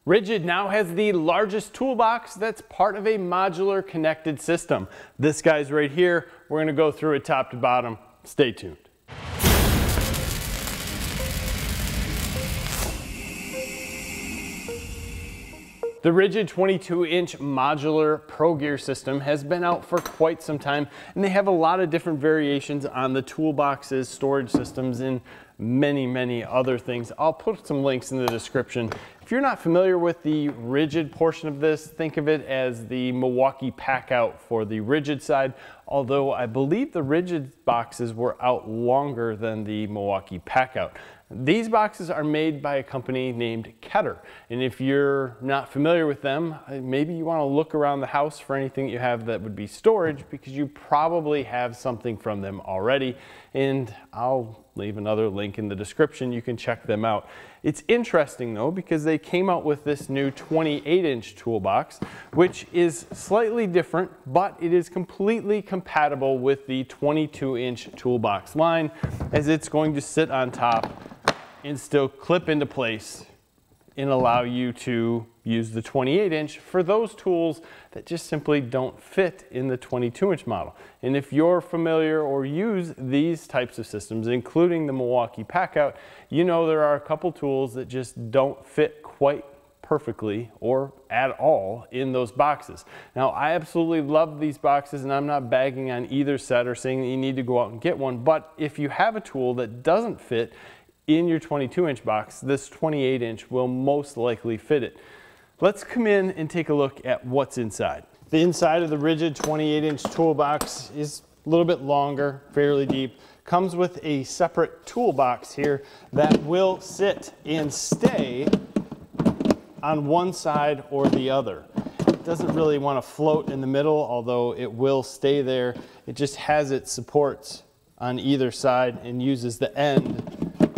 RIDGID now has the largest toolbox that's part of a modular connected system. This guy's right here. We're going to go through it top to bottom. Stay tuned. The RIDGID 22-inch modular Pro Gear system has been out for quite some time, and they have a lot of different variations on the toolboxes, storage systems, and many other things. I'll put some links in the description. If you're not familiar with the RIDGID portion of this, think of it as the Milwaukee Pack-Out for the RIDGID side, although I believe the RIDGID boxes were out longer than the Milwaukee Pack-Out. These boxes are made by a company named Ketter, and if you're not familiar with them, maybe you want to look around the house for anything that you have that would be storage, because you probably have something from them already, and I'll leave another link in the description. You can check them out. It's interesting though, because they came out with this new 28-inch toolbox, which is slightly different, but it is completely compatible with the 22-inch toolbox line, as it's going to sit on top and still clip into place and allow you to use the 28-inch for those tools that just simply don't fit in the 22-inch model. And if you're familiar or use these types of systems, including the Milwaukee Pack-Out, you know there are a couple tools that just don't fit quite perfectly or at all in those boxes. Now, I absolutely love these boxes, and I'm not bagging on either set or saying that you need to go out and get one, but if you have a tool that doesn't fit in your 22-inch box, this 28-inch will most likely fit it. Let's come in and take a look at what's inside. The inside of the RIDGID 28-inch toolbox is a little bit longer, fairly deep. Comes with a separate toolbox here that will sit and stay on one side or the other. It doesn't really want to float in the middle, although it will stay there. It just has its supports on either side and uses the end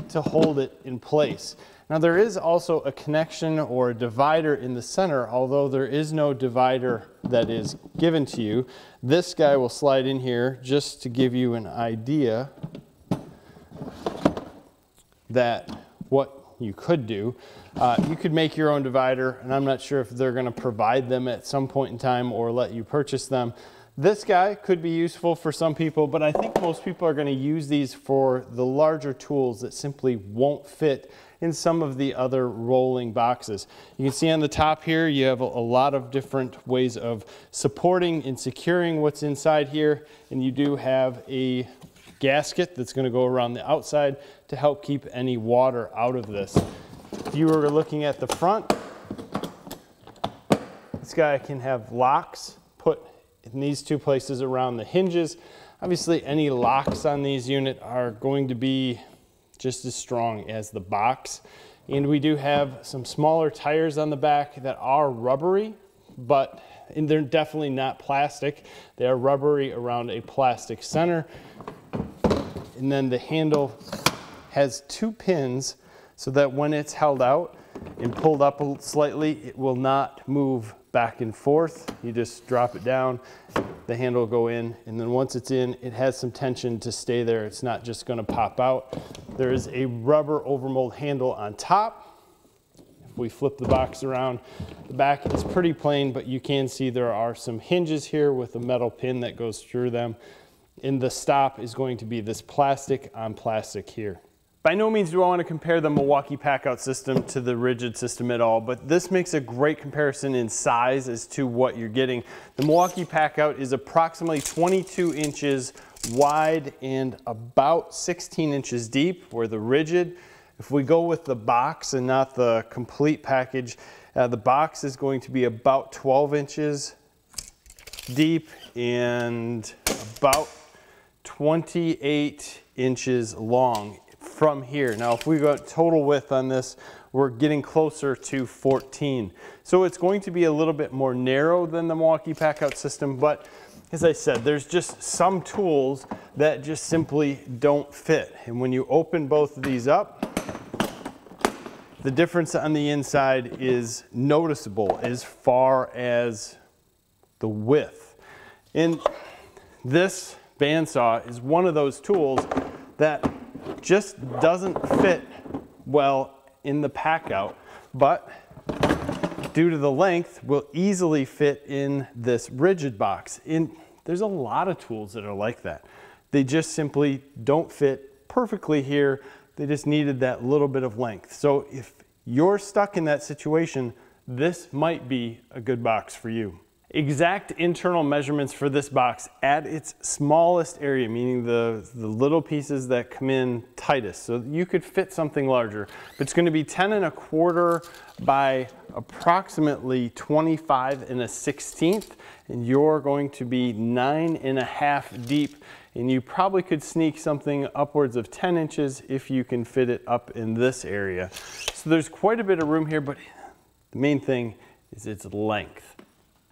to hold it in place. Now, there is also a connection or a divider in the center, although there is no divider that is given to you. This guy will slide in here just to give you an idea that what you could do. You could make your own divider, and I'm not sure if they're going to provide them at some point in time or let you purchase them. This guy could be useful for some people, but I think most people are going to use these for the larger tools that simply won't fit in some of the other rolling boxes. You can see on the top here, you have a lot of different ways of supporting and securing what's inside here, and you do have a gasket that's going to go around the outside to help keep any water out of this. If you were looking at the front, this guy can have locks put in these two places around the hinges. Obviously, any locks on these units are going to be just as strong as the box. And we do have some smaller tires on the back that are rubbery, but they're definitely not plastic. They are rubbery around a plastic center. And then the handle has two pins so that when it's held out and pulled up slightly, it will not move back and forth. You just drop it down, the handle will go in, and then once it's in, it has some tension to stay there. It's not just going to pop out. There is a rubber overmold handle on top. If we flip the box around, the back is pretty plain, but you can see there are some hinges here with a metal pin that goes through them. And the stop is going to be this plastic on plastic here. By no means do I want to compare the Milwaukee Pack-Out system to the RIDGID system at all, but this makes a great comparison in size as to what you're getting. The Milwaukee Pack-Out is approximately 22 inches wide and about 16 inches deep, where the RIDGID, if we go with the box and not the complete package, the box is going to be about 12 inches deep and about 28 inches long from here. Now, if we go total width on this, we're getting closer to 14. So it's going to be a little bit more narrow than the Milwaukee Pack-Out system, but as I said, there's just some tools that just simply don't fit. And when you open both of these up, the difference on the inside is noticeable as far as the width. And this bandsaw is one of those tools that just doesn't fit well in the Pack-Out, but due to the length, will easily fit in this rigid box. There's a lot of tools that are like that. They just simply don't fit perfectly here. They just needed that little bit of length. So if you're stuck in that situation, this might be a good box for you. Exact internal measurements for this box at its smallest area, meaning the little pieces that come in tightest. So you could fit something larger, but it's going to be 10 1/4 by approximately 25 1/16, and you're going to be 9 1/2 deep, and you probably could sneak something upwards of 10 inches if you can fit it up in this area. So there's quite a bit of room here, but the main thing is its length.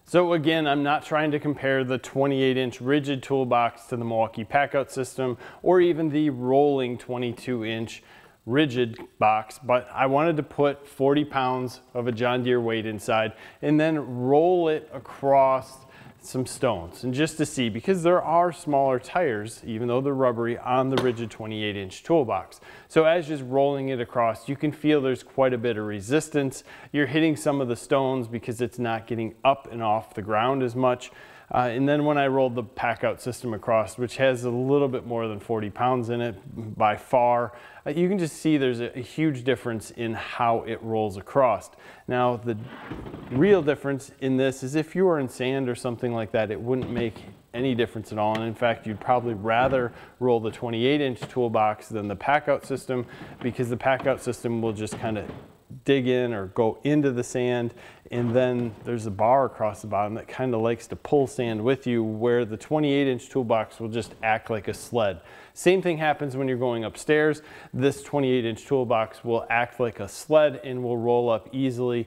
So again, I'm not trying to compare the 28-inch rigid toolbox to the Milwaukee Packout system or even the rolling 22-inch rigid box, but I wanted to put 40 pounds of a John Deere weight inside and then roll it across some stones, and just to see, because there are smaller tires, even though they're rubbery, on the rigid 28-inch toolbox. So as just rolling it across, you can feel there's quite a bit of resistance. You're hitting some of the stones because it's not getting up and off the ground as much. And then when I rolled the Packout system across, which has a little bit more than 40 pounds in it by far, you can just see there's a huge difference in how it rolls across. Now, the real difference in this is if you were in sand or something like that, it wouldn't make any difference at all. And in fact, you'd probably rather roll the 28-inch toolbox than the Packout system, because the Packout system will just kind of dig in or go into the sand, and then there's a bar across the bottom that kind of likes to pull sand with you, where the 28-inch toolbox will just act like a sled. Same thing happens when you're going upstairs. This 28-inch toolbox will act like a sled and will roll up easily.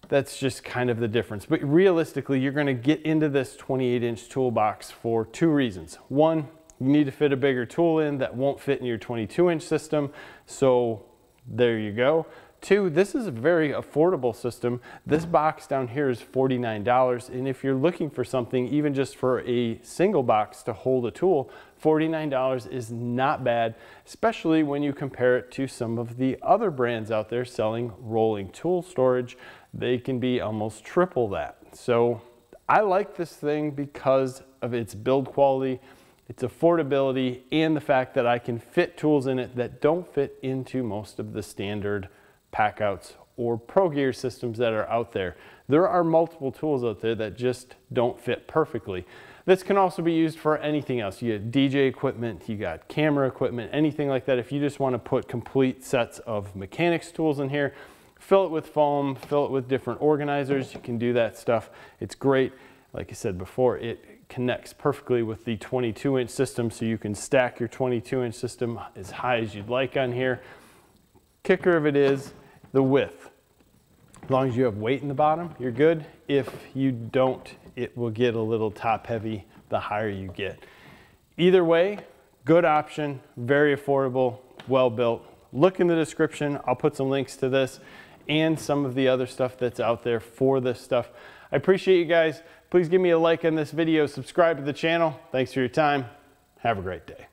That's just kind of the difference. But realistically, you're going to get into this 28-inch toolbox for two reasons. One, you need to fit a bigger tool in that won't fit in your 22-inch system, so there you go. Two, this is a very affordable system. This box down here is $49, and if you're looking for something even just for a single box to hold a tool, $49 is not bad, especially when you compare it to some of the other brands out there selling rolling tool storage. They can be almost triple that. So I like this thing because of its build quality, its affordability, and the fact that I can fit tools in it that don't fit into most of the standard Packouts or Pro Gear systems that are out there. There are multiple tools out there that just don't fit perfectly. This can also be used for anything else. You got DJ equipment, you got camera equipment, anything like that. If you just want to put complete sets of mechanics tools in here, fill it with foam, fill it with different organizers, you can do that stuff. It's great. Like I said before, it connects perfectly with the 22-inch system, so you can stack your 22-inch system as high as you'd like on here. Kicker of it is the width. As long as you have weight in the bottom, you're good. If you don't, it will get a little top heavy the higher you get. Either way, good option, very affordable, well built. Look in the description. I'll put some links to this and some of the other stuff that's out there for this stuff. I appreciate you guys. Please give me a like on this video, subscribe to the channel. Thanks for your time. Have a great day.